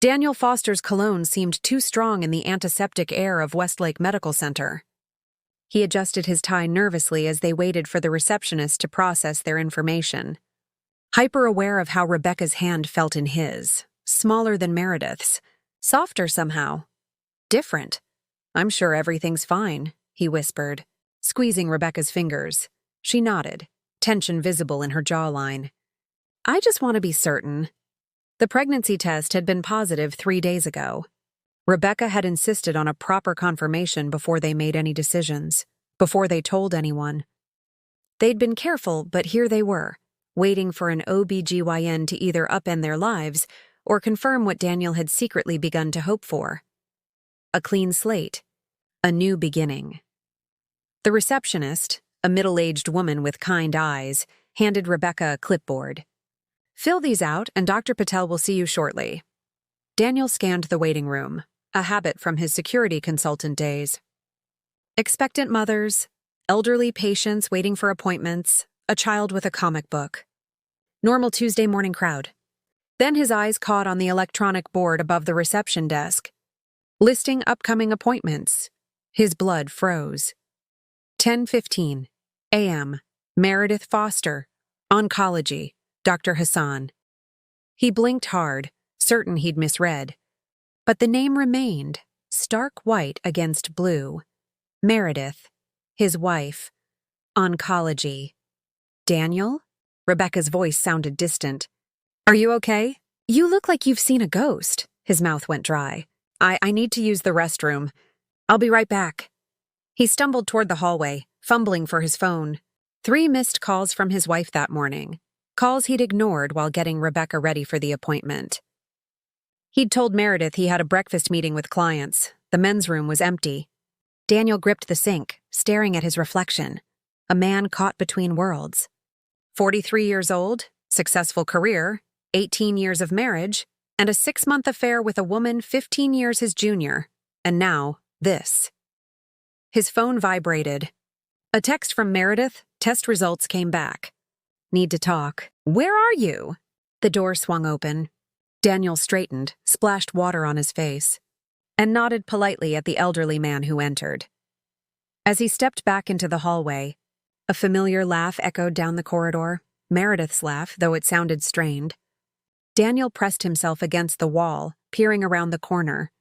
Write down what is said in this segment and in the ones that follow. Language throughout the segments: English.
Daniel Foster's cologne seemed too strong in the antiseptic air of Westlake Medical Center. He adjusted his tie nervously as they waited for the receptionist to process their information. Hyper-aware of how Rebecca's hand felt in his, smaller than Meredith's, softer somehow. Different. "I'm sure everything's fine," he whispered, squeezing Rebecca's fingers. She nodded, tension visible in her jawline. "I just want to be certain." The pregnancy test had been positive 3 days ago. Rebecca had insisted on a proper confirmation before they made any decisions, before they told anyone. They'd been careful, but here they were, waiting for an OB/GYN to either upend their lives or confirm what Daniel had secretly begun to hope for. A clean slate. A new beginning. The receptionist, a middle-aged woman with kind eyes, handed Rebecca a clipboard. "Fill these out, and Dr. Patel will see you shortly." Daniel scanned the waiting room, a habit from his security consultant days. Expectant mothers, elderly patients waiting for appointments, a child with a comic book. Normal Tuesday morning crowd. Then his eyes caught on the electronic board above the reception desk, listing upcoming appointments. His blood froze. 10:15 a.m. Meredith Foster, oncology, Dr. Hassan. He blinked hard, certain he'd misread. But the name remained, stark white against blue. Meredith, his wife, oncology. "Daniel?" Rebecca's voice sounded distant. "Are you okay? You look like you've seen a ghost." His mouth went dry. I need to use the restroom. I'll be right back." He stumbled toward the hallway, fumbling for his phone. 3 missed calls from his wife that morning. Calls he'd ignored while getting Rebecca ready for the appointment. He'd told Meredith he had a breakfast meeting with clients. The men's room was empty. Daniel gripped the sink, staring at his reflection. A man caught between worlds. 43 years old, successful career, 18 years of marriage, and a 6-month affair with a woman 15 years his junior. And now, this. His phone vibrated. A text from Meredith, test results came back. "Need to talk." "Where are you?" The door swung open. Daniel straightened, splashed water on his face, and nodded politely at the elderly man who entered. As he stepped back into the hallway, a familiar laugh echoed down the corridor, Meredith's laugh, though it sounded strained. Daniel pressed himself against the wall, peering around the corner.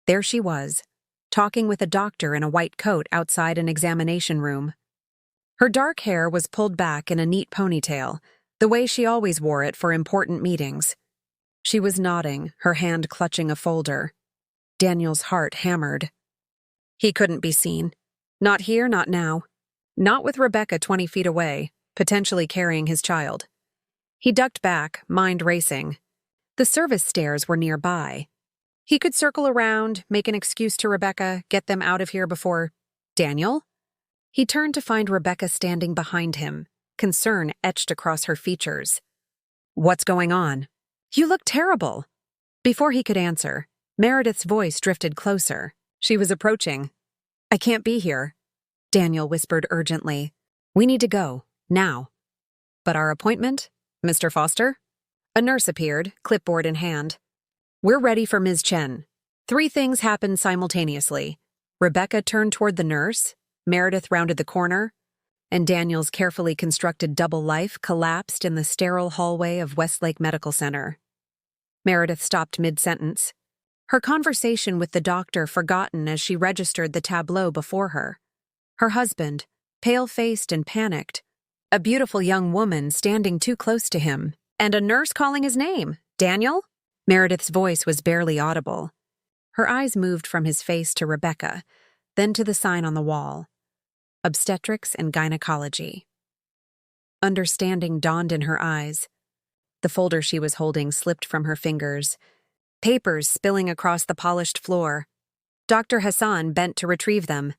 There she was, talking with a doctor in a white coat outside an examination room. Her dark hair was pulled back in a neat ponytail, the way she always wore it for important meetings. She was nodding, her hand clutching a folder. Daniel's heart hammered. He couldn't be seen. Not here, not now. Not with Rebecca 20 feet away, potentially carrying his child. He ducked back, mind racing. The service stairs were nearby. He could circle around, make an excuse to Rebecca, get them out of here before... Daniel? He turned to find Rebecca standing behind him, concern etched across her features. "What's going on?" "You look terrible." Before he could answer, Meredith's voice drifted closer. She was approaching. "I can't be here," Daniel whispered urgently. "We need to go, now." "But our appointment, Mr. Foster?" A nurse appeared, clipboard in hand. "We're ready for Ms. Chen." 3 things happened simultaneously. Rebecca turned toward the nurse, Meredith rounded the corner, and Daniel's carefully constructed double life collapsed in the sterile hallway of Westlake Medical Center. Meredith stopped mid-sentence, her conversation with the doctor forgotten as she registered the tableau before her. Her husband, pale-faced and panicked, a beautiful young woman standing too close to him, and a nurse calling his name. "Daniel?" Meredith's voice was barely audible. Her eyes moved from his face to Rebecca, then to the sign on the wall. Obstetrics and gynecology. Understanding dawned in her eyes. The folder she was holding slipped from her fingers, papers spilling across the polished floor. Dr. Hassan bent to retrieve them,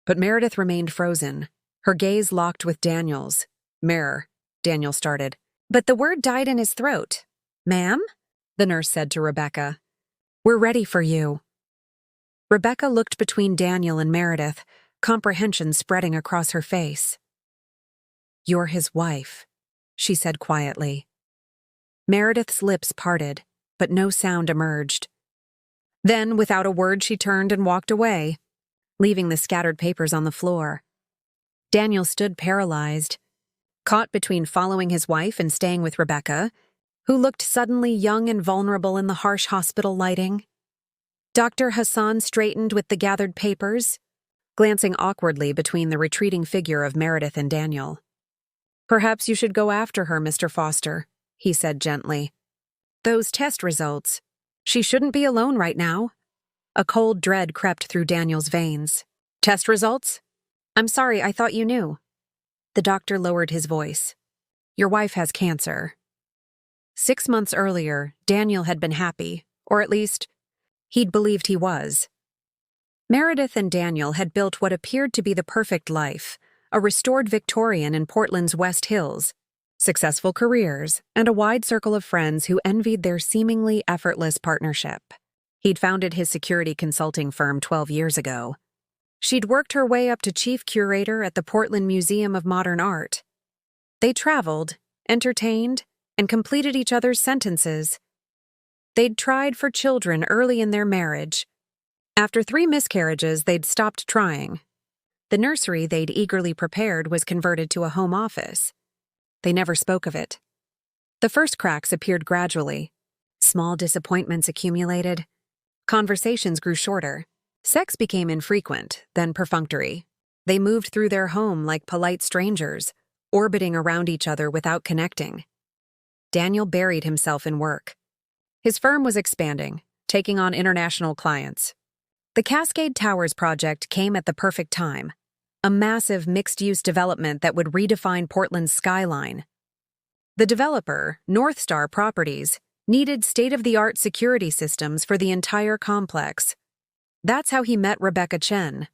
but Meredith remained frozen, her gaze locked with Daniel's. "Mirror," Daniel started, but the word died in his throat. "Ma'am?" the nurse said to Rebecca. "We're ready for you." Rebecca looked between Daniel and Meredith, comprehension spreading across her face. "You're his wife," she said quietly. Meredith's lips parted, but no sound emerged. Then, without a word, she turned and walked away, leaving the scattered papers on the floor. Daniel stood paralyzed, caught between following his wife and staying with Rebecca, who looked suddenly young and vulnerable in the harsh hospital lighting. Dr. Hassan straightened with the gathered papers, glancing awkwardly between the retreating figure of Meredith and Daniel. "Perhaps you should go after her, Mr. Foster," he said gently. "Those test results. She shouldn't be alone right now." A cold dread crept through Daniel's veins. "Test results? I'm sorry, I thought you knew." The doctor lowered his voice. "Your wife has cancer." 6 months earlier, Daniel had been happy, or at least, he'd believed he was. Meredith and Daniel had built what appeared to be the perfect life, a restored Victorian in Portland's West Hills, successful careers, and a wide circle of friends who envied their seemingly effortless partnership. He'd founded his security consulting firm 12 years ago. She'd worked her way up to chief curator at the Portland Museum of Modern Art. They traveled, entertained, and completed each other's sentences. They'd tried for children early in their marriage. After 3 miscarriages, they'd stopped trying. The nursery they'd eagerly prepared was converted to a home office. They never spoke of it. The first cracks appeared gradually. Small disappointments accumulated. Conversations grew shorter. Sex became infrequent, then perfunctory. They moved through their home like polite strangers, orbiting around each other without connecting. Daniel buried himself in work. His firm was expanding, taking on international clients. The Cascade Towers project came at the perfect time, a massive mixed-use development that would redefine Portland's skyline. The developer, North Star Properties, needed state-of-the-art security systems for the entire complex. That's how he met Rebecca Chen.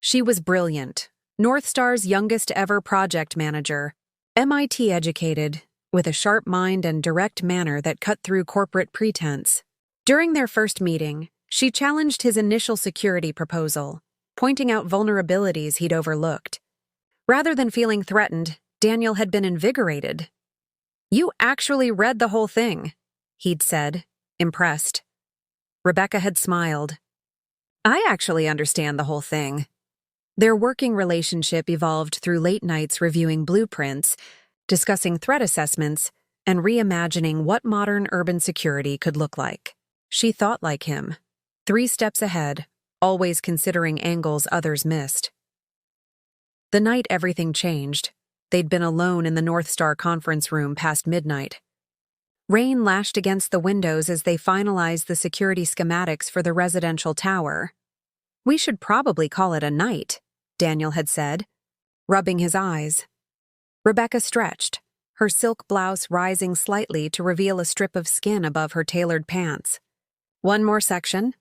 She was brilliant, North Star's youngest-ever project manager, MIT-educated, with a sharp mind and direct manner that cut through corporate pretense. During their first meeting, she challenged his initial security proposal, pointing out vulnerabilities he'd overlooked. Rather than feeling threatened, Daniel had been invigorated. "You actually read the whole thing," he'd said, impressed. Rebecca had smiled. "I actually understand the whole thing." Their working relationship evolved through late nights reviewing blueprints, discussing threat assessments, and reimagining what modern urban security could look like. She thought like him, 3 steps ahead, always considering angles others missed. The night everything changed, they'd been alone in the North Star conference room past midnight. Rain lashed against the windows as they finalized the security schematics for the residential tower. "We should probably call it a night," Daniel had said, rubbing his eyes. Rebecca stretched, her silk blouse rising slightly to reveal a strip of skin above her tailored pants. "One more section.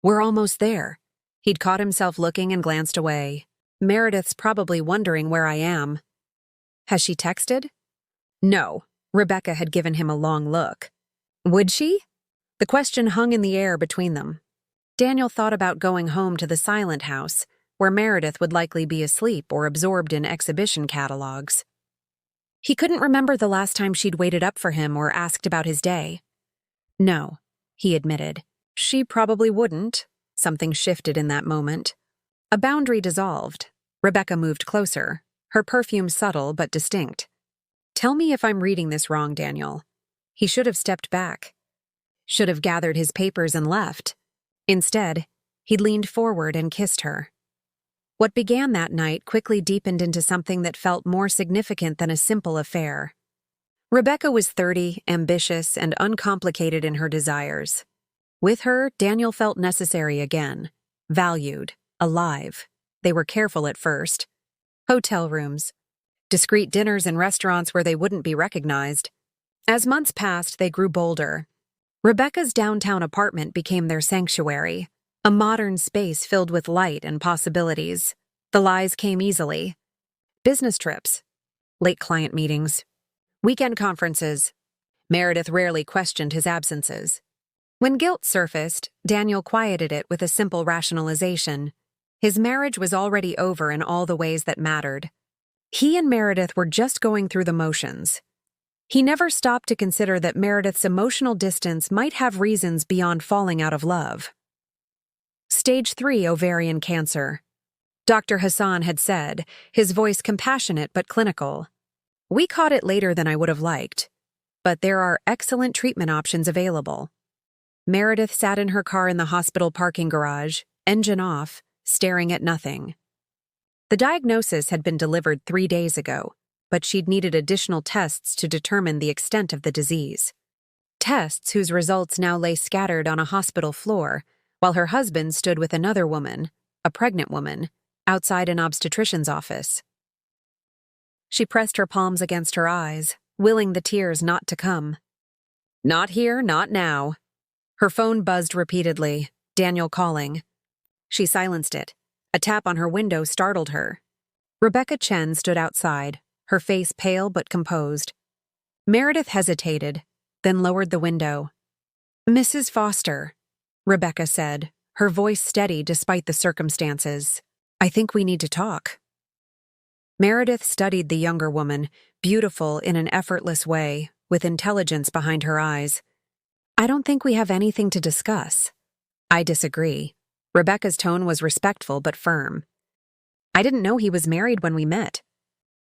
We're almost there." He'd caught himself looking and glanced away. "Meredith's probably wondering where I am." "Has she texted?" No. Rebecca had given him a long look. "Would she?" The question hung in the air between them. Daniel thought about going home to the silent house, where Meredith would likely be asleep or absorbed in exhibition catalogs. He couldn't remember the last time she'd waited up for him or asked about his day. "No," he admitted. She probably wouldn't. Something shifted in that moment. A boundary dissolved. Rebecca moved closer, her perfume subtle but distinct. "Tell me if I'm reading this wrong, Daniel." He should have stepped back. Should have gathered his papers and left. Instead, he'd leaned forward and kissed her. What began that night quickly deepened into something that felt more significant than a simple affair. Rebecca was 30, ambitious, and uncomplicated in her desires. With her, Daniel felt necessary again, valued, alive. They were careful at first. Hotel rooms, discreet dinners in restaurants where they wouldn't be recognized. As months passed, they grew bolder. Rebecca's downtown apartment became their sanctuary, a modern space filled with light and possibilities. The lies came easily. Business trips, late client meetings, weekend conferences. Meredith rarely questioned his absences. When guilt surfaced, Daniel quieted it with a simple rationalization. His marriage was already over in all the ways that mattered. He and Meredith were just going through the motions. He never stopped to consider that Meredith's emotional distance might have reasons beyond falling out of love. Stage 3 ovarian cancer. Dr. Hassan had said, his voice compassionate but clinical. We caught it later than I would have liked, but there are excellent treatment options available. Meredith sat in her car in the hospital parking garage, engine off, staring at nothing. The diagnosis had been delivered 3 days ago, but she'd needed additional tests to determine the extent of the disease. Tests whose results now lay scattered on a hospital floor, while her husband stood with another woman, a pregnant woman, outside an obstetrician's office. She pressed her palms against her eyes, willing the tears not to come. Not here, not now. Her phone buzzed repeatedly, Daniel calling. She silenced it. A tap on her window startled her. Rebecca Chen stood outside, her face pale but composed. Meredith hesitated, then lowered the window. Mrs. Foster, Rebecca said, her voice steady despite the circumstances. I think we need to talk. Meredith studied the younger woman, beautiful in an effortless way, with intelligence behind her eyes. I don't think we have anything to discuss. I disagree. Rebecca's tone was respectful but firm. I didn't know he was married when we met.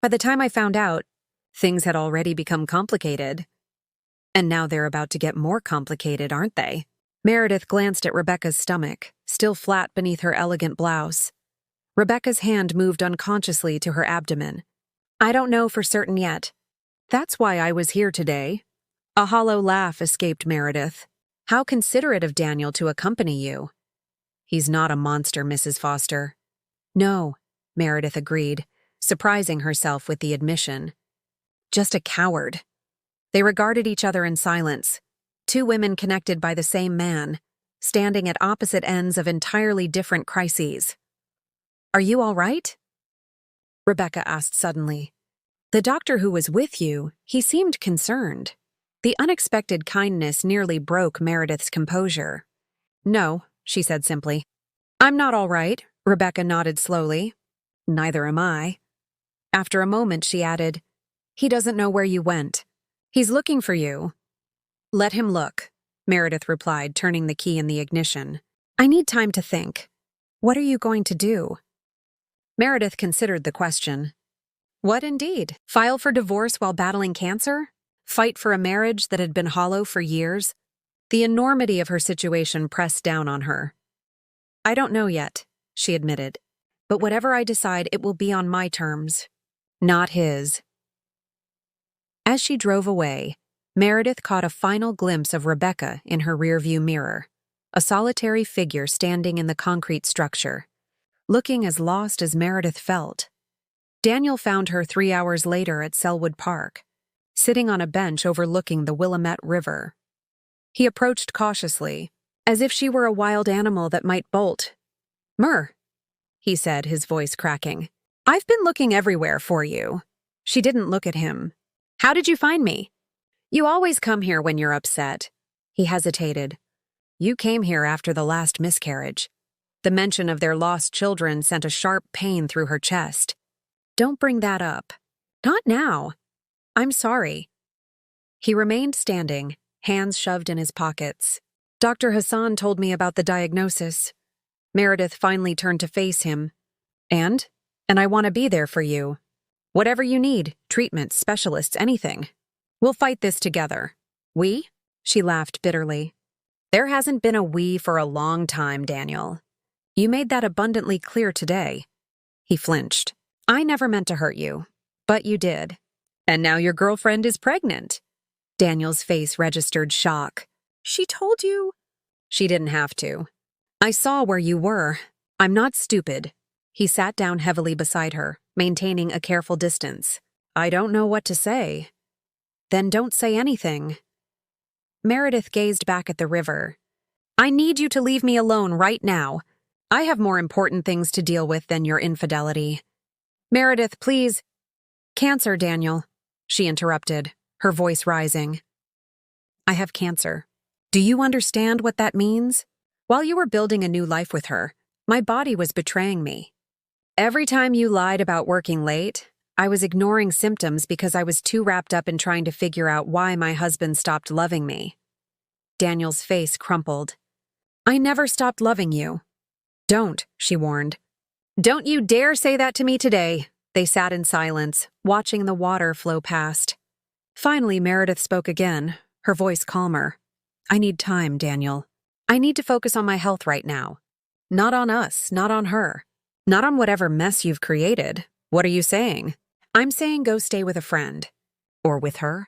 By the time I found out, things had already become complicated. And now they're about to get more complicated, aren't they? Meredith glanced at Rebecca's stomach, still flat beneath her elegant blouse. Rebecca's hand moved unconsciously to her abdomen. I don't know for certain yet. That's why I was here today. A hollow laugh escaped Meredith. How considerate of Daniel to accompany you. He's not a monster, Mrs. Foster. No, Meredith agreed, surprising herself with the admission. Just a coward. They regarded each other in silence, two women connected by the same man, standing at opposite ends of entirely different crises. Are you all right? Rebecca asked suddenly. The doctor who was with you, he seemed concerned. The unexpected kindness nearly broke Meredith's composure. No, she said simply. I'm not all right, Rebecca nodded slowly. Neither am I. After a moment, she added, He doesn't know where you went. He's looking for you. Let him look, Meredith replied, turning the key in the ignition. I need time to think. What are you going to do? Meredith considered the question. What indeed? File for divorce while battling cancer? Fight for a marriage that had been hollow for years? The enormity of her situation pressed down on her. I don't know yet, she admitted. But whatever I decide, it will be on my terms, not his. As she drove away, Meredith caught a final glimpse of Rebecca in her rearview mirror, a solitary figure standing in the concrete structure, looking as lost as Meredith felt. Daniel found her 3 hours later at Selwood Park, sitting on a bench overlooking the Willamette River. He approached cautiously, as if she were a wild animal that might bolt. Mer, he said, his voice cracking. I've been looking everywhere for you. She didn't look at him. How did you find me? You always come here when you're upset. He hesitated. You came here after the last miscarriage. The mention of their lost children sent a sharp pain through her chest. Don't bring that up. Not now. I'm sorry. He remained standing, hands shoved in his pockets. Dr. Hassan told me about the diagnosis. Meredith finally turned to face him. And I want to be there for you. Whatever you need, treatment, specialists, anything. We'll fight this together. We? She laughed bitterly. There hasn't been a we for a long time, Daniel. You made that abundantly clear today. He flinched. I never meant to hurt you, but you did. And now your girlfriend is pregnant. Daniel's face registered shock. She told you? She didn't have to. I saw where you were. I'm not stupid. He sat down heavily beside her, maintaining a careful distance. I don't know what to say. Then don't say anything. Meredith gazed back at the river. I need you to leave me alone right now. I have more important things to deal with than your infidelity. Meredith, please. Cancer, Daniel, she interrupted, her voice rising. I have cancer. Do you understand what that means? While you were building a new life with her, my body was betraying me. Every time you lied about working late, I was ignoring symptoms because I was too wrapped up in trying to figure out why my husband stopped loving me. Daniel's face crumpled. I never stopped loving you. Don't, she warned. Don't you dare say that to me today. They sat in silence, watching the water flow past. Finally, Meredith spoke again, her voice calmer. I need time, Daniel. I need to focus on my health right now. Not on us, not on her. Not on whatever mess you've created. What are you saying? I'm saying go stay with a friend. Or with her.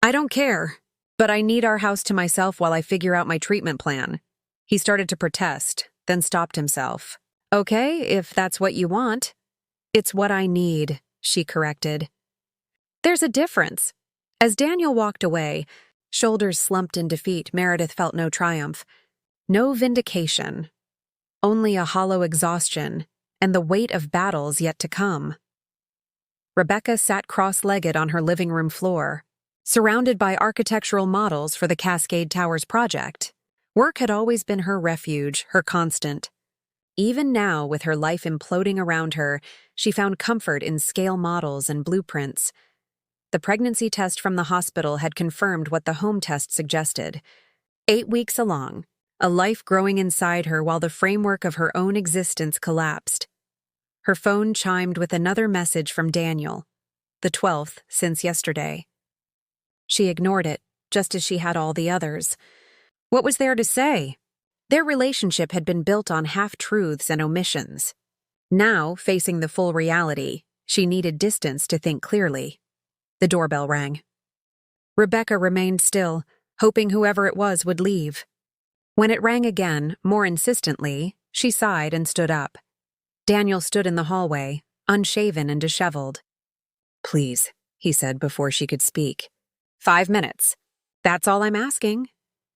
I don't care, but I need our house to myself while I figure out my treatment plan. He started to protest, then stopped himself. Okay, if that's what you want. It's what I need, she corrected. There's a difference. As Daniel walked away, shoulders slumped in defeat, Meredith felt no triumph. No vindication. Only a hollow exhaustion and the weight of battles yet to come. Rebecca sat cross-legged on her living room floor, surrounded by architectural models for the Cascade Towers project. Work had always been her refuge, her constant. Even now, with her life imploding around her, she found comfort in scale models and blueprints. The pregnancy test from the hospital had confirmed what the home test suggested. 8 weeks along, a life growing inside her while the framework of her own existence collapsed. Her phone chimed with another message from Daniel, the 12th since yesterday. She ignored it, just as she had all the others. What was there to say? Their relationship had been built on half-truths and omissions. Now, facing the full reality, she needed distance to think clearly. The doorbell rang. Rebecca remained still, hoping whoever it was would leave. When it rang again, more insistently, she sighed and stood up. Daniel stood in the hallway, unshaven and disheveled. Please, he said before she could speak. 5 minutes. That's all I'm asking.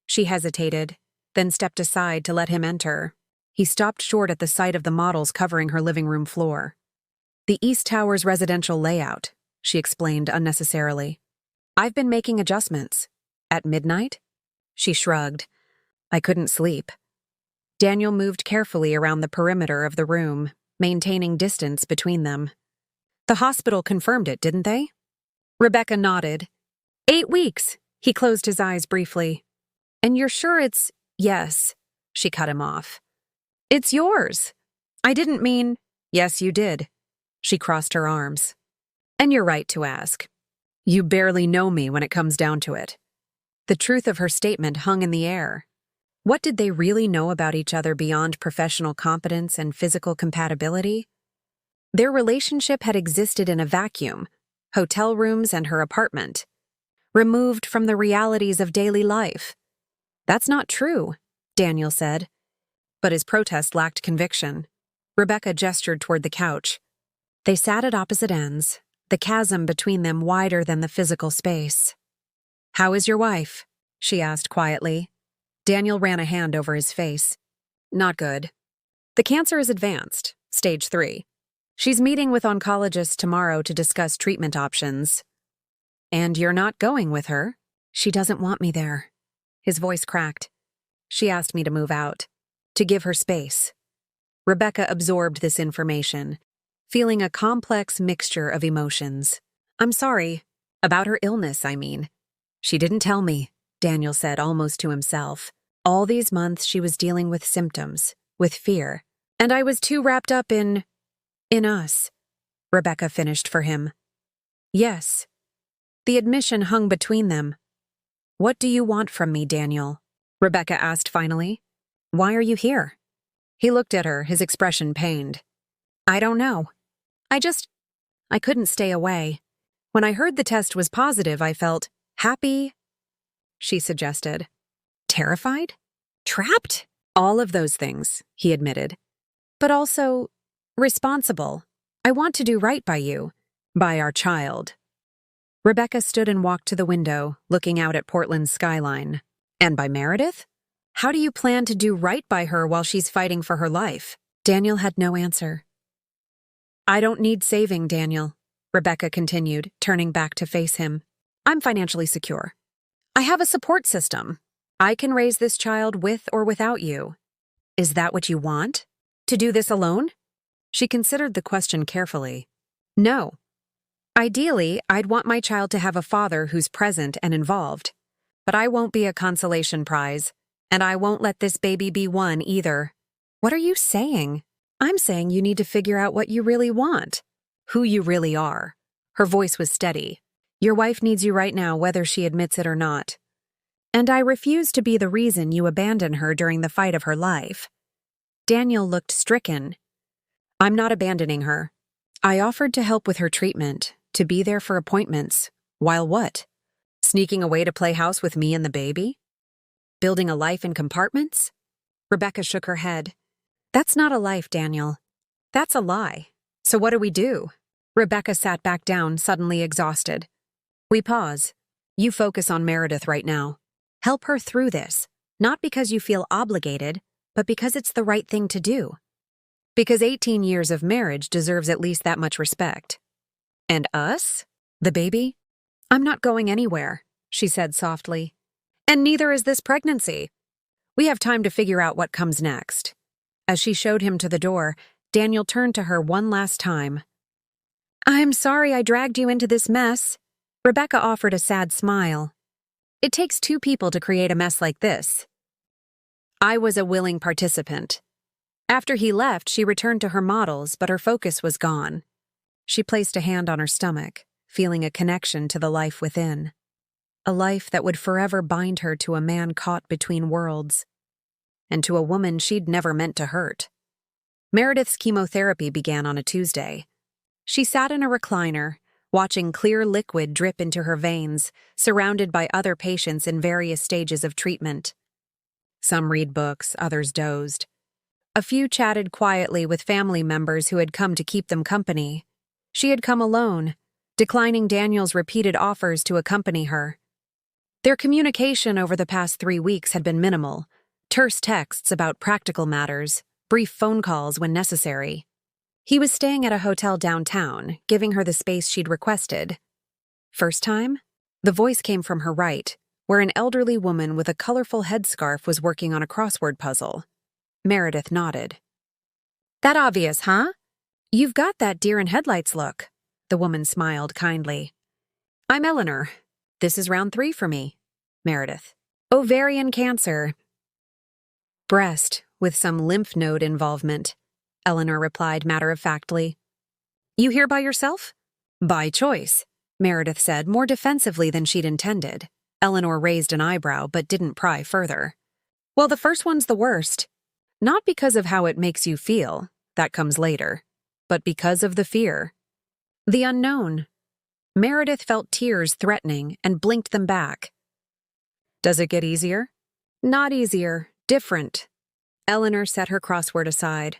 She hesitated, then stepped aside to let him enter. He stopped short at the sight of the models covering her living room floor. The East Towers residential layout, she explained unnecessarily. I've been making adjustments. At midnight? She shrugged. I couldn't sleep. Daniel moved carefully around the perimeter of the room, maintaining distance between them. The hospital confirmed it, didn't they? Rebecca nodded. 8 weeks. He closed his eyes briefly. And you're sure it's... Yes, she cut him off. It's yours. I didn't mean... Yes, you did. She crossed her arms. And you're right to ask. You barely know me when it comes down to it. The truth of her statement hung in the air. What did they really know about each other beyond professional competence and physical compatibility? Their relationship had existed in a vacuum, hotel rooms and her apartment, removed from the realities of daily life. That's not true, Daniel said. But his protest lacked conviction. Rebecca gestured toward the couch. They sat at opposite ends, the chasm between them wider than the physical space. How is your wife? She asked quietly. Daniel ran a hand over his face. Not good. The cancer is advanced, stage 3. She's meeting with oncologists tomorrow to discuss treatment options. And you're not going with her? She doesn't want me there. His voice cracked. She asked me to move out, to give her space. Rebecca absorbed this information, feeling a complex mixture of emotions. I'm sorry. About her illness, I mean. She didn't tell me, Daniel said almost to himself. All these months she was dealing with symptoms, with fear, and I was too wrapped up in us, Rebecca finished for him. Yes. The admission hung between them. What do you want from me, Daniel? Rebecca asked finally. Why are you here? He looked at her, his expression pained. I don't know. I couldn't stay away. When I heard the test was positive, I felt happy, she suggested. Terrified? Trapped? All of those things, he admitted. But also, responsible. I want to do right by you, by our child. Rebecca stood and walked to the window, looking out at Portland's skyline. And by Meredith? How do you plan to do right by her while she's fighting for her life? Daniel had no answer. I don't need saving, Daniel, Rebecca continued, turning back to face him. I'm financially secure. I have a support system. I can raise this child with or without you. Is that what you want? To do this alone? She considered the question carefully. No. Ideally, I'd want my child to have a father who's present and involved. But I won't be a consolation prize, and I won't let this baby be one either. What are you saying? I'm saying you need to figure out what you really want. Who you really are. Her voice was steady. Your wife needs you right now, whether she admits it or not. And I refuse to be the reason you abandon her during the fight of her life. Daniel looked stricken. I'm not abandoning her. I offered to help with her treatment, to be there for appointments. While what? Sneaking away to play house with me and the baby? Building a life in compartments? Rebecca shook her head. That's not a life, Daniel. That's a lie. So what do we do? Rebecca sat back down, suddenly exhausted. We pause. You focus on Meredith right now. Help her through this, not because you feel obligated, but because it's the right thing to do. Because 18 years of marriage deserves at least that much respect. And us? The baby? I'm not going anywhere, she said softly. And neither is this pregnancy. We have time to figure out what comes next. As she showed him to the door, Daniel turned to her one last time. I'm sorry I dragged you into this mess. Rebecca offered a sad smile. It takes two people to create a mess like this. I was a willing participant. After he left, she returned to her models, but her focus was gone. She placed a hand on her stomach, feeling a connection to the life within. A life that would forever bind her to a man caught between worlds, and to a woman she'd never meant to hurt. Meredith's chemotherapy began on a Tuesday. She sat in a recliner, watching clear liquid drip into her veins, surrounded by other patients in various stages of treatment. Some read books, others dozed. A few chatted quietly with family members who had come to keep them company. She had come alone, declining Daniel's repeated offers to accompany her. Their communication over the past 3 weeks had been minimal, terse texts about practical matters, brief phone calls when necessary. He was staying at a hotel downtown, giving her the space she'd requested. First time? The voice came from her right, where an elderly woman with a colorful headscarf was working on a crossword puzzle. Meredith nodded. That obvious, huh? You've got that deer-in-headlights look. The woman smiled kindly. I'm Eleanor. This is round 3 for me. Meredith. Ovarian cancer. Breast, with some lymph node involvement. Eleanor replied matter-of-factly. You here by yourself? By choice, Meredith said, more defensively than she'd intended. Eleanor raised an eyebrow but didn't pry further. Well, the first one's the worst. Not because of how it makes you feel, that comes later, but because of the fear. The unknown. Meredith felt tears threatening and blinked them back. Does it get easier? Not easier, different. Eleanor set her crossword aside.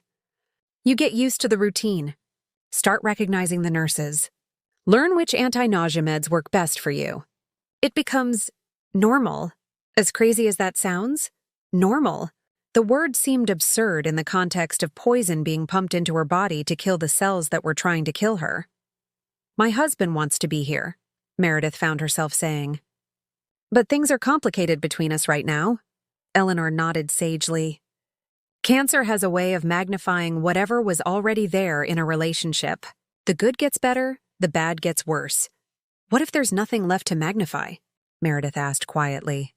You get used to the routine. Start recognizing the nurses. Learn which anti-nausea meds work best for you. It becomes normal. As crazy as that sounds, normal. The word seemed absurd in the context of poison being pumped into her body to kill the cells that were trying to kill her. My husband wants to be here, Meredith found herself saying. But things are complicated between us right now. Eleanor nodded sagely. Cancer has a way of magnifying whatever was already there in a relationship. The good gets better, the bad gets worse. What if there's nothing left to magnify? Meredith asked quietly.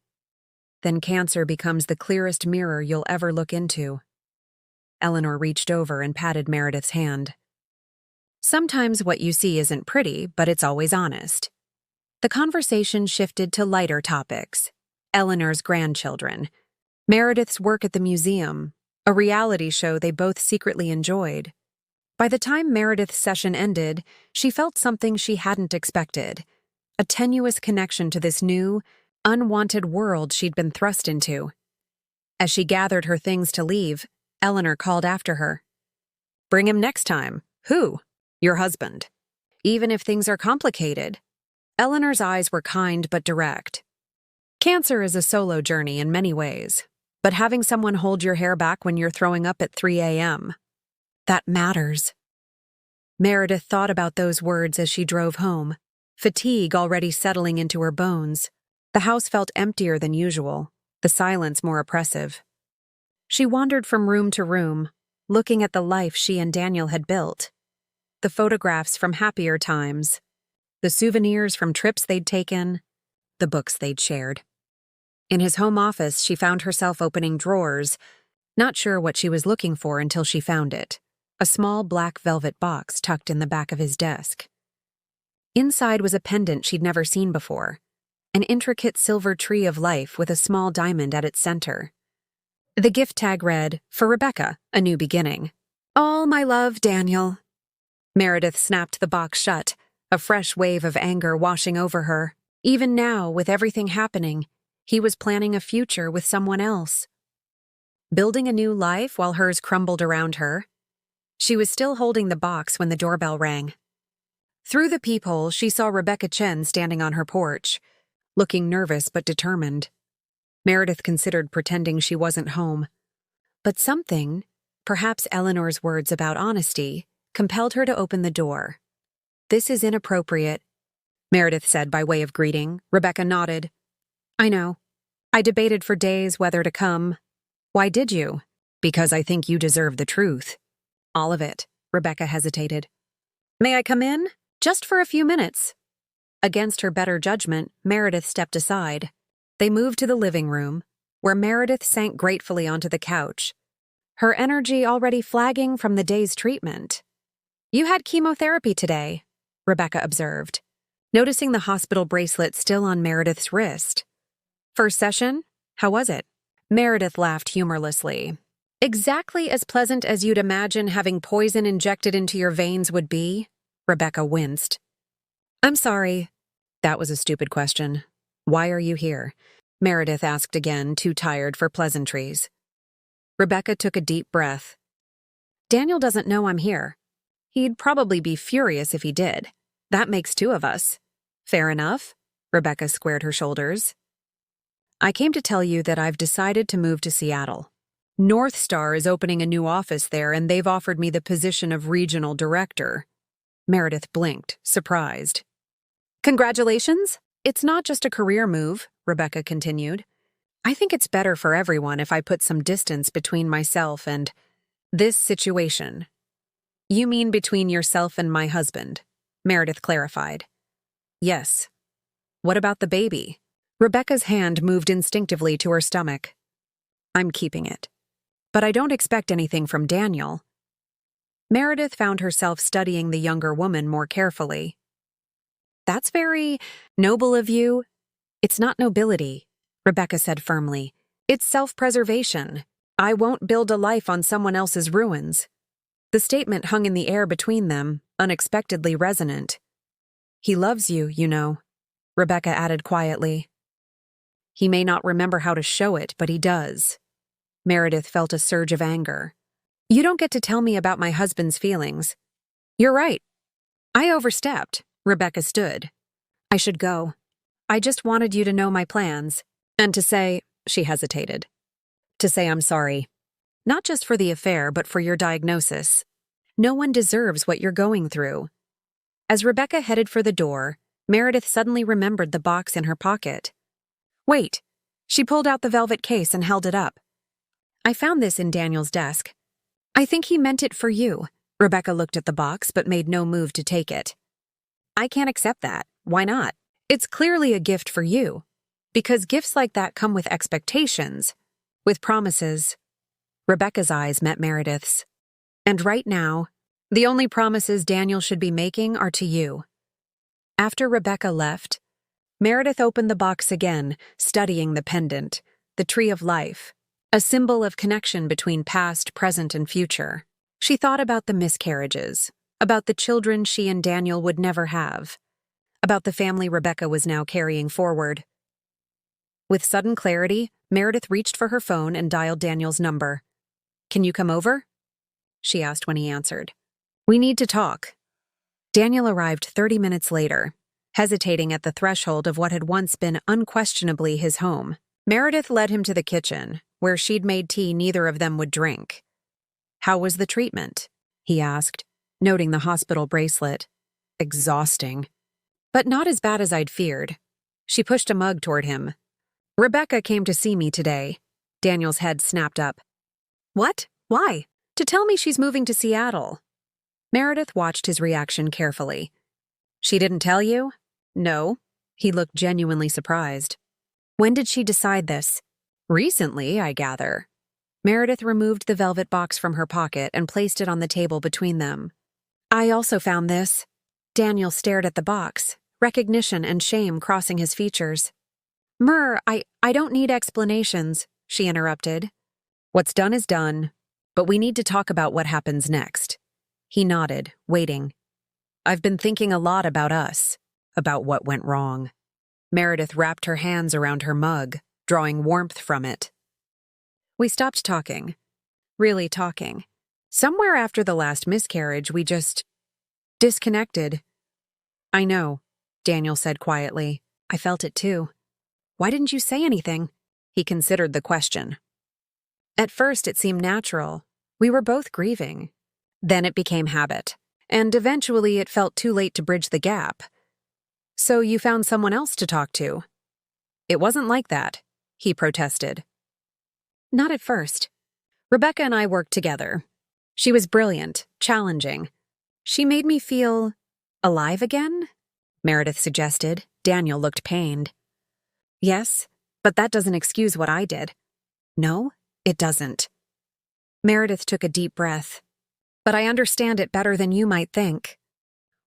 Then cancer becomes the clearest mirror you'll ever look into. Eleanor reached over and patted Meredith's hand. Sometimes what you see isn't pretty, but it's always honest. The conversation shifted to lighter topics. Eleanor's grandchildren, Meredith's work at the museum, a reality show they both secretly enjoyed. By the time Meredith's session ended, she felt something she hadn't expected, a tenuous connection to this new, unwanted world she'd been thrust into. As she gathered her things to leave, Eleanor called after her. Bring him next time. Who? Your husband. Even if things are complicated. Eleanor's eyes were kind but direct. Cancer is a solo journey in many ways, but having someone hold your hair back when you're throwing up at 3 a.m., that matters. Meredith thought about those words as she drove home, fatigue already settling into her bones. The house felt emptier than usual, the silence more oppressive. She wandered from room to room, looking at the life she and Daniel had built. The photographs from happier times, the souvenirs from trips they'd taken, the books they'd shared. In his home office, she found herself opening drawers, not sure what she was looking for until she found it, a small black velvet box tucked in the back of his desk. Inside was a pendant she'd never seen before, an intricate silver tree of life with a small diamond at its center. The gift tag read, "For Rebecca, a new beginning." "All my love, Daniel." Meredith snapped the box shut, a fresh wave of anger washing over her. Even now, with everything happening, he was planning a future with someone else. Building a new life while hers crumbled around her. She was still holding the box when the doorbell rang. Through the peephole, she saw Rebecca Chen standing on her porch, looking nervous but determined. Meredith considered pretending she wasn't home. But something, perhaps Eleanor's words about honesty, compelled her to open the door. "This is inappropriate," Meredith said by way of greeting. Rebecca nodded. "I know. I debated for days whether to come." "Why did you?" "Because I think you deserve the truth." "All of it," Rebecca hesitated. "May I come in? Just for a few minutes." Against her better judgment, Meredith stepped aside. They moved to the living room, where Meredith sank gratefully onto the couch, her energy already flagging from the day's treatment. "You had chemotherapy today," Rebecca observed, noticing the hospital bracelet still on Meredith's wrist. "First session? How was it?" Meredith laughed humorlessly. "Exactly as pleasant as you'd imagine having poison injected into your veins would be." Rebecca winced. "I'm sorry." "That was a stupid question. Why are you here?" Meredith asked again, too tired for pleasantries. Rebecca took a deep breath. "Daniel doesn't know I'm here. He'd probably be furious if he did. That makes two of us." "Fair enough." Rebecca squared her shoulders. "I came to tell you that I've decided to move to Seattle. North Star is opening a new office there, and they've offered me the position of regional director." Meredith blinked, surprised. "Congratulations. It's not just a career move," Rebecca continued. "I think it's better for everyone if I put some distance between myself and this situation." "You mean between yourself and my husband?" Meredith clarified. "Yes." "What about the baby?" Rebecca's hand moved instinctively to her stomach. "I'm keeping it. But I don't expect anything from Daniel." Meredith found herself studying the younger woman more carefully. "That's very noble of you." "It's not nobility," Rebecca said firmly. "It's self-preservation. I won't build a life on someone else's ruins." The statement hung in the air between them, unexpectedly resonant. "He loves you, you know," Rebecca added quietly. "He may not remember how to show it, but he does." Meredith felt a surge of anger. "You don't get to tell me about my husband's feelings." "You're right. I overstepped." Rebecca stood. "I should go. I just wanted you to know my plans, and to say," she hesitated, "to say I'm sorry. Not just for the affair, but for your diagnosis. No one deserves what you're going through." As Rebecca headed for the door, Meredith suddenly remembered the box in her pocket. "Wait." She pulled out the velvet case and held it up. "I found this in Daniel's desk. I think he meant it for you." Rebecca looked at the box but made no move to take it. "I can't accept that. Why not? It's clearly a gift for you. Because gifts like that come with expectations, with promises." Rebecca's eyes met Meredith's. "And right now, the only promises Daniel should be making are to you." After Rebecca left, Meredith opened the box again, studying the pendant, the tree of life, a symbol of connection between past, present, and future. She thought about the miscarriages, about the children she and Daniel would never have, about the family Rebecca was now carrying forward. With sudden clarity, Meredith reached for her phone and dialed Daniel's number. "Can you come over?" she asked when he answered. "We need to talk." Daniel arrived 30 minutes later, hesitating at the threshold of what had once been unquestionably his home. Meredith led him to the kitchen, where she'd made tea neither of them would drink. "How was the treatment?" he asked, noting the hospital bracelet. "Exhausting. But not as bad as I'd feared." She pushed a mug toward him. "Rebecca came to see me today." Daniel's head snapped up. "What? Why?" "To tell me she's moving to Seattle." Meredith watched his reaction carefully. She didn't tell you? No. He looked genuinely surprised. When did she decide this? Recently, I gather. Meredith removed the velvet box from her pocket and placed it on the table between them. I also found this. Daniel stared at the box, recognition and shame crossing his features. I don't need explanations, she interrupted. What's done is done, but we need to talk about what happens next. He nodded, waiting. I've been thinking a lot about us, about what went wrong. Meredith wrapped her hands around her mug, drawing warmth from it. We stopped talking. Really talking. Somewhere after the last miscarriage, we just disconnected. I know, Daniel said quietly. I felt it too. Why didn't you say anything? He considered the question. At first, it seemed natural. We were both grieving. Then it became habit. And eventually, it felt too late to bridge the gap. So you found someone else to talk to? It wasn't like that, he protested. Not at first. Rebecca and I worked together. She was brilliant, challenging. She made me feel alive again? Meredith suggested. Daniel looked pained. Yes, but that doesn't excuse what I did. No, it doesn't. Meredith took a deep breath. But I understand it better than you might think.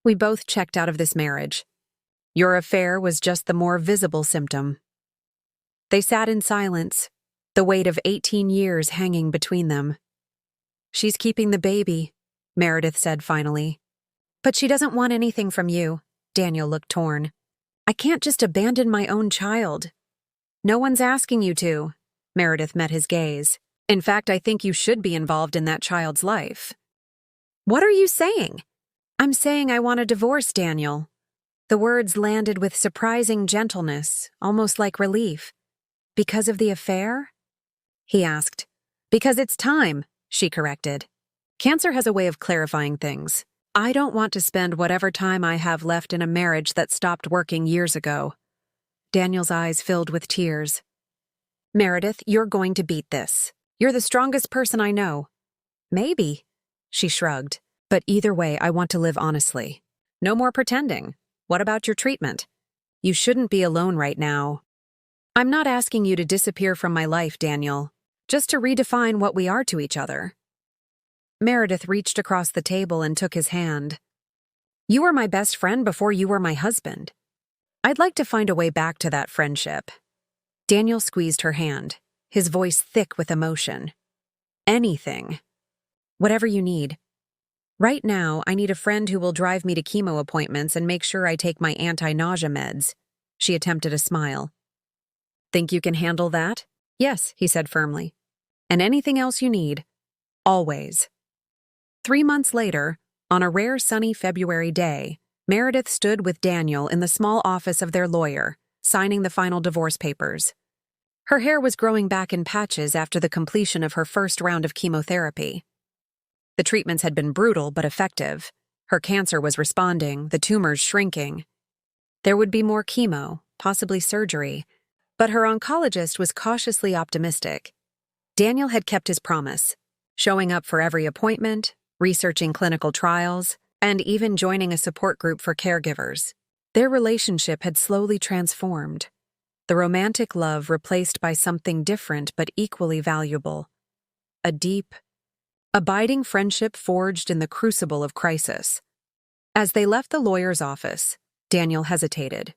We both checked out of this marriage. Your affair was just the more visible symptom. They sat in silence, the weight of 18 years hanging between them. She's keeping the baby, Meredith said finally. But she doesn't want anything from you. Daniel looked torn. I can't just abandon my own child. No one's asking you to. Meredith met his gaze. In fact, I think you should be involved in that child's life. What are you saying? I'm saying I want a divorce, Daniel. The words landed with surprising gentleness, almost like relief. Because of the affair? He asked. Because it's time, she corrected. Cancer has a way of clarifying things. I don't want to spend whatever time I have left in a marriage that stopped working years ago. Daniel's eyes filled with tears. Meredith, you're going to beat this. You're the strongest person I know. Maybe, she shrugged. But either way, I want to live honestly. No more pretending. What about your treatment? You shouldn't be alone right now. I'm not asking you to disappear from my life, Daniel. Just to redefine what we are to each other. Meredith reached across the table and took his hand. You were my best friend before you were my husband. I'd like to find a way back to that friendship. Daniel squeezed her hand, his voice thick with emotion. Anything. Whatever you need. Right now, I need a friend who will drive me to chemo appointments and make sure I take my anti-nausea meds. She attempted a smile. Think you can handle that? Yes, he said firmly. And anything else you need. Always. 3 months later, on a rare sunny February day, Meredith stood with Daniel in the small office of their lawyer, signing the final divorce papers. Her hair was growing back in patches after the completion of her first round of chemotherapy. The treatments had been brutal but effective. Her cancer was responding, the tumors shrinking. There would be more chemo, possibly surgery, but her oncologist was cautiously optimistic. Daniel had kept his promise, showing up for every appointment, researching clinical trials, and even joining a support group for caregivers. Their relationship had slowly transformed. The romantic love replaced by something different but equally valuable. A deep, abiding friendship forged in the crucible of crisis. As they left the lawyer's office, Daniel hesitated.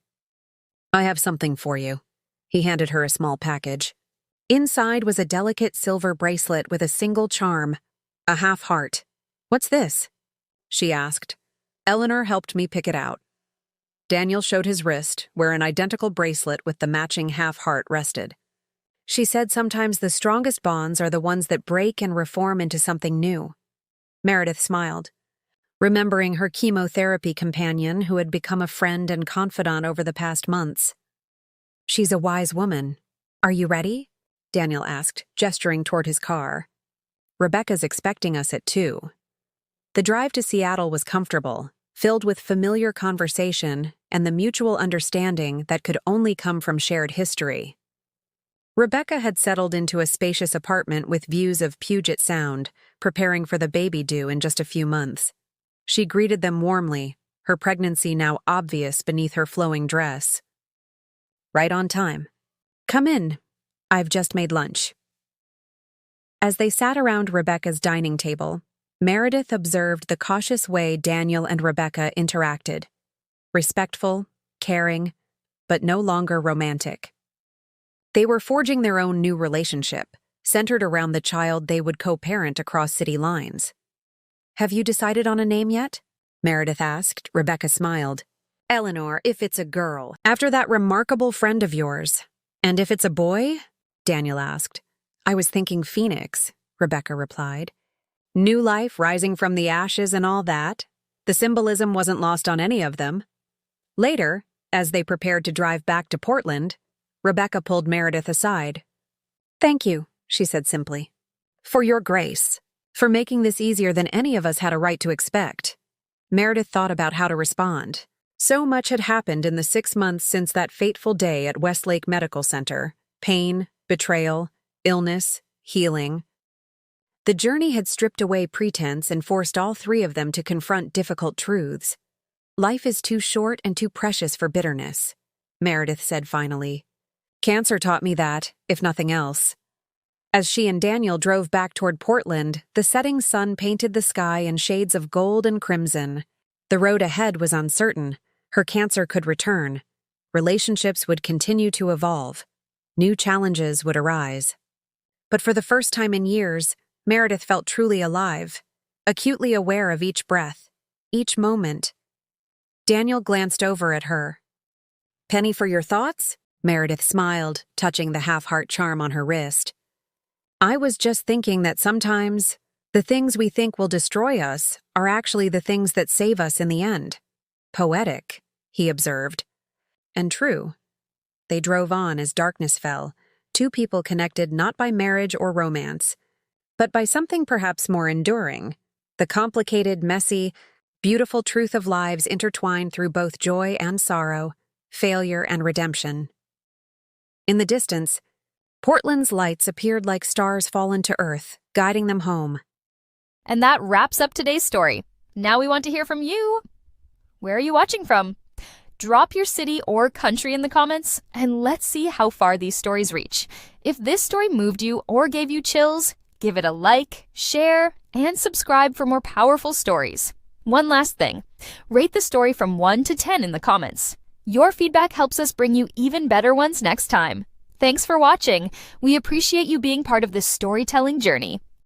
I have something for you. He handed her a small package. Inside was a delicate silver bracelet with a single charm, a half heart. What's this? She asked. Eleanor helped me pick it out. Daniel showed his wrist, where an identical bracelet with the matching half heart rested. She said sometimes the strongest bonds are the ones that break and reform into something new. Meredith smiled, remembering her chemotherapy companion who had become a friend and confidant over the past months. She's a wise woman. Are you ready? Daniel asked, gesturing toward his car. Rebecca's expecting us at 2. The drive to Seattle was comfortable, filled with familiar conversation and the mutual understanding that could only come from shared history. Rebecca had settled into a spacious apartment with views of Puget Sound, preparing for the baby due in just a few months. She greeted them warmly, her pregnancy now obvious beneath her flowing dress. "Right on time. Come in. I've just made lunch." As they sat around Rebecca's dining table, Meredith observed the cautious way Daniel and Rebecca interacted. Respectful, caring, but no longer romantic. They were forging their own new relationship, centered around the child they would co-parent across city lines. "Have you decided on a name yet?" Meredith asked. Rebecca smiled. "Eleanor, if it's a girl, after that remarkable friend of yours. And if it's a boy?" Daniel asked. "I was thinking Phoenix," Rebecca replied. New life rising from the ashes and all that. The symbolism wasn't lost on any of them. Later, as they prepared to drive back to Portland, Rebecca pulled Meredith aside. "Thank you," she said simply. "For your grace. For making this easier than any of us had a right to expect." Meredith thought about how to respond. So much had happened in the 6 months since that fateful day at Westlake Medical Center. Pain, betrayal, illness, healing. The journey had stripped away pretense and forced all three of them to confront difficult truths. "Life is too short and too precious for bitterness," Meredith said finally. "Cancer taught me that, if nothing else." As she and Daniel drove back toward Portland, the setting sun painted the sky in shades of gold and crimson. The road ahead was uncertain. Her cancer could return. Relationships would continue to evolve. New challenges would arise. But for the first time in years, Meredith felt truly alive, acutely aware of each breath, each moment. Daniel glanced over at her. "Penny for your thoughts?" Meredith smiled, touching the half-heart charm on her wrist. "I was just thinking that sometimes the things we think will destroy us are actually the things that save us in the end." "Poetic," he observed. And true. They drove on as darkness fell, two people connected not by marriage or romance, but by something perhaps more enduring, the complicated, messy, beautiful truth of lives intertwined through both joy and sorrow, failure and redemption. In the distance, Portland's lights appeared like stars fallen to earth, guiding them home. And that wraps up today's story. Now we want to hear from you. Where are you watching from? Drop your city or country in the comments, and let's see how far these stories reach. If this story moved you or gave you chills, give it a like, share, and subscribe for more powerful stories. One last thing, rate the story from 1 to 10 in the comments. Your feedback helps us bring you even better ones next time. Thanks for watching. We appreciate you being part of this storytelling journey.